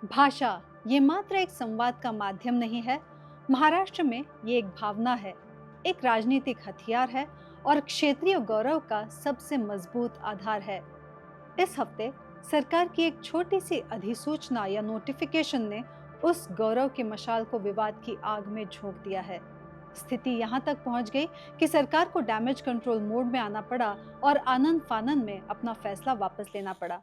भाषा ये मात्र एक संवाद का माध्यम नहीं है। महाराष्ट्र में ये एक भावना है, एक राजनीतिक हथियार है और क्षेत्रीय गौरव का सबसे मजबूत आधार है। इस हफ्ते सरकार की एक छोटी सी अधिसूचना या नोटिफिकेशन ने उस गौरव की मशाल को विवाद की आग में झोंक दिया है। स्थिति यहाँ तक पहुँच गई कि सरकार को डैमेज कंट्रोल मोड में आना पड़ा और आनन फानन में अपना फैसला वापस लेना पड़ा।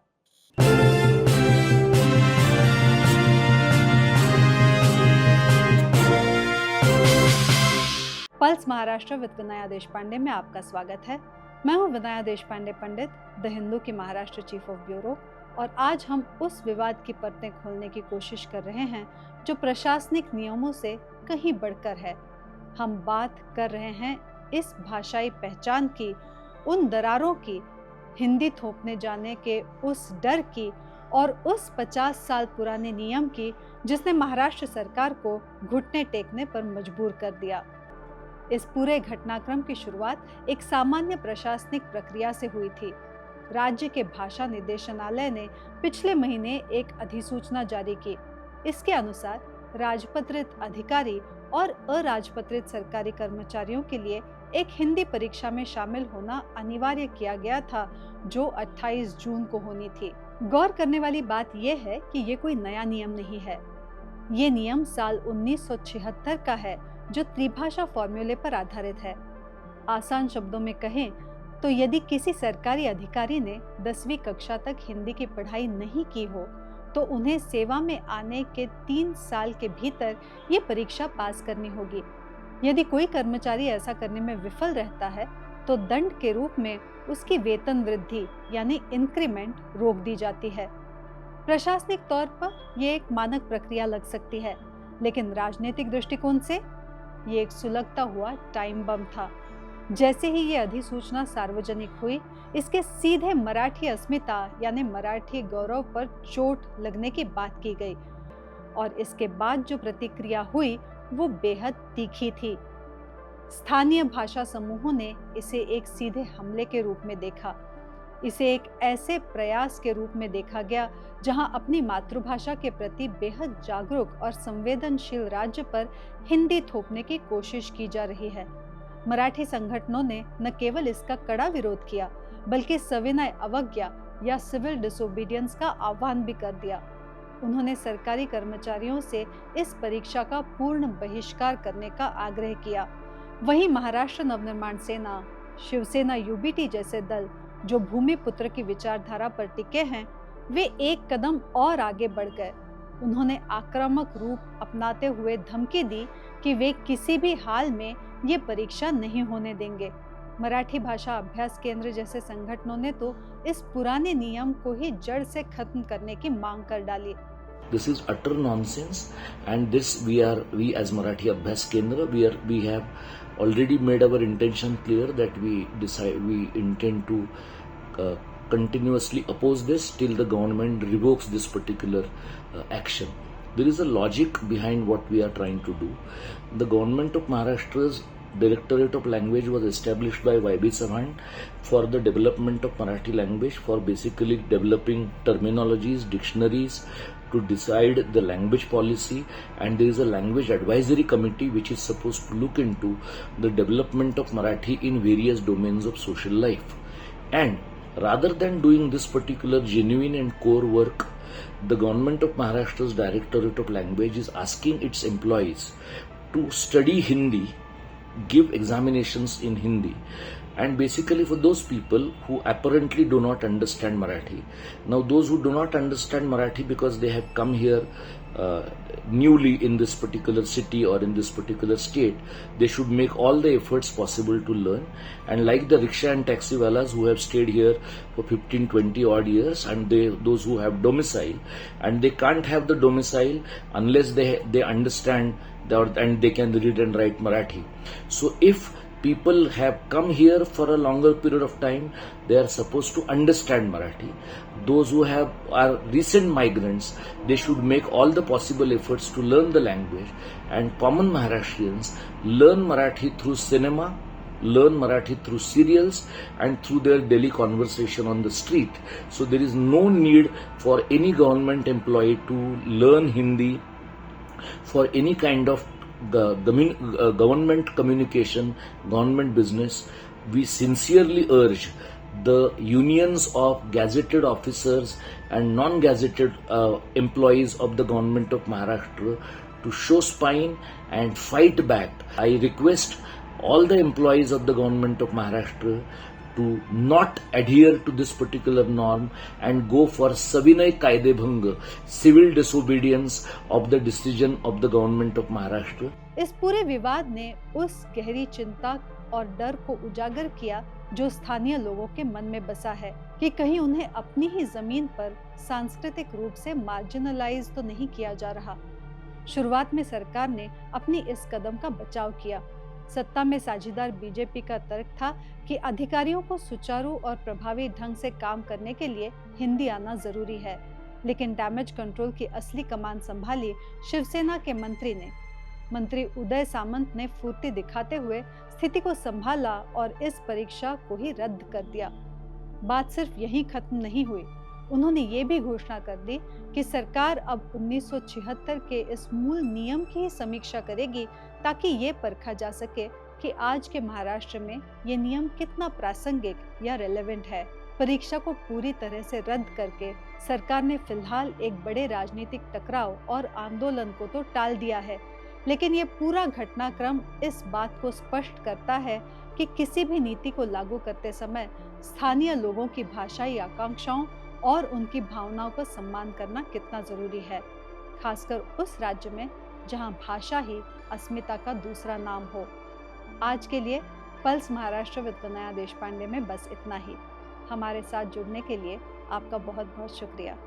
पल्स महाराष्ट्र विद विनया देशपांडे में आपका स्वागत है। मैं हूं विनया देशपांडे पंडित, द हिंदू की महाराष्ट्र चीफ ऑफ ब्यूरो, और आज हम उस विवाद की परतें खोलने की कोशिश कर रहे हैं जो प्रशासनिक नियमों से कहीं बढ़कर है। हम बात कर रहे हैं इस भाषाई पहचान की, उन दरारों की, हिंदी थोपने जाने के उस डर की और उस 50 साल पुराने नियम की जिसने महाराष्ट्र सरकार को घुटने टेकने पर मजबूर कर दिया। इस पूरे घटनाक्रम की शुरुआत एक सामान्य प्रशासनिक प्रक्रिया से हुई थी। राज्य के भाषा निदेशालय ने पिछले महीने एक अधिसूचना जारी की। इसके अनुसार राजपत्रित अधिकारी और अराजपत्रित सरकारी कर्मचारियों के लिए एक हिंदी परीक्षा में शामिल होना अनिवार्य किया गया था, जो 28 जून को होनी थी। गौर करने वाली बात यह है कि ये कोई नया नियम नहीं है। ये नियम साल 1976 का है, जो त्रिभाषा फॉर्मूले पर आधारित है। आसान शब्दों में कहें तो यदि किसी सरकारी अधिकारी ने 10वीं कक्षा तक हिंदी की पढ़ाई नहीं की हो तो उन्हें सेवा में आने के 3 साल के भीतर ये परीक्षा पास करनी होगी। यदि कोई कर्मचारी ऐसा करने में विफल रहता है तो दंड के रूप में उसकी वेतन वृद्धि यानी इंक्रीमेंट रोक दी जाती है। प्रशासनिक तौर पर यह एक मानक प्रक्रिया लग सकती है, लेकिन राजनीतिक दृष्टिकोण से ये एक सुलगता हुआ टाइम बम था। जैसे ही ये अधिसूचना सार्वजनिक हुई, इसके सीधे मराठी अस्मिता यानी मराठी गौरव पर चोट लगने की बात की गई और इसके बाद जो प्रतिक्रिया हुई वो बेहद तीखी थी। स्थानीय भाषा समूहों ने इसे एक सीधे हमले के रूप में देखा। इसे एक ऐसे प्रयास के रूप में देखा गया जहां अपनी मातृभाषा के प्रति बेहद जागरूक और संवेदनशील राज्य पर हिंदी थोपने की कोशिश की जा रही है। मराठी संगठनों ने न केवल इसका कड़ा विरोध किया, बल्कि सविनय अवज्ञा या सिविल डिसोबीडियंस का आह्वान भी कर दिया। उन्होंने सरकारी कर्मचारियों से इस परीक्षा का पूर्ण बहिष्कार करने का आग्रह किया। वहीं महाराष्ट्र नवनिर्माण सेना, शिवसेना, यूबीटी जैसे दल जो भूमिपुत्र की विचारधारा पर टिके हैं, वे एक कदम और आगे बढ़ गए। उन्होंने आक्रामक रूप अपनाते हुए धमकी दी कि वे किसी भी हाल में ये परीक्षा नहीं होने देंगे। मराठी भाषा अभ्यास केंद्र जैसे संगठनों ने तो इस पुराने नियम को ही जड़ से खत्म करने की मांग कर डाली। This is utter nonsense, and this we as Marathi Abhyas Kendra we have already made our intention clear that we intend to continuously oppose this till the government revokes this particular action. There is a logic behind what we are trying to do. The government of Maharashtra's Directorate of Language was established by Y.B. Chauhan for the development of Marathi language, for basically developing terminologies, dictionaries, to decide the language policy, and there is a language advisory committee which is supposed to look into the development of Marathi in various domains of social life. And rather than doing this particular genuine and core work, the government of Maharashtra's Directorate of Language is asking its employees to study Hindi, give examinations in Hindi, and basically for those people who apparently do not understand Marathi. Now those who do not understand Marathi because they have come here newly in this particular city or in this particular state, they should make all the efforts possible to learn. And like the rickshaw and taxi walas who have stayed here for 15-20 odd years, and those who have domicile, and they can't have the domicile unless they understand and they can read and write Marathi. So if people have come here for a longer period of time, they are supposed to understand Marathi. Those who are recent migrants, they should make all the possible efforts to learn the language, and common Maharashtrians learn Marathi through cinema, learn Marathi through serials and through their daily conversation on the street. So there is no need for any government employee to learn Hindi for any kind of government communication, government business. We sincerely urge the unions of gazetted officers and non-gazetted employees of the government of Maharashtra to show spine and fight back. I request all the employees of the government of Maharashtra to not adhere to this particular norm and go for Savinay Kaidebhang, civil disobedience of the decision of the government of Maharashtra. इस पूरे विवाद ने उस गहरी चिंता और डर को उजागर किया जो स्थानीय लोगों के मन में बसा है कि कहीं उन्हें अपनी ही जमीन पर सांस्कृतिक रूप से मार्जिनलाइज तो नहीं किया जा रहा। शुरुआत में सरकार ने अपनी इस कदम का बचाव किया। सत्ता में साझीदार बीजेपी का तर्क था कि अधिकारियों को सुचारू और प्रभावी ढंग से काम करने के लिए हिंदी आना जरूरी है, लेकिन डैमेज कंट्रोल की असली कमान संभाली शिवसेना के मंत्री उदय सामंत ने फुर्ती दिखाते हुए स्थिति को संभाला और इस परीक्षा को ही रद्द कर दिया। बात सिर्फ यहीं खत्म नहीं हुई, उन्होंने ये भी घोषणा कर दी कि सरकार अब 1976 के इस मूल नियम की ही समीक्षा करेगी ताकि ये परखा जा सके कि आज के महाराष्ट्र में ये नियम कितना प्रासंगिक या रेलेवेंट है। परीक्षा को पूरी तरह से रद्द करके सरकार ने फिलहाल एक बड़े राजनीतिक टकराव और आंदोलन को तो टाल दिया है, लेकिन ये पूरा घटनाक्रम इस बात को स्पष्ट करता है कि किसी भी नीति को लागू करते समय स्थानीय लोगों की भाषाई आकांक्षाओं और उनकी भावनाओं का सम्मान करना कितना जरूरी है, खासकर उस राज्य में जहां भाषा ही अस्मिता का दूसरा नाम हो। आज के लिए पल्स महाराष्ट्र विद विनया देशपांडे में बस इतना ही। हमारे साथ जुड़ने के लिए आपका बहुत बहुत शुक्रिया।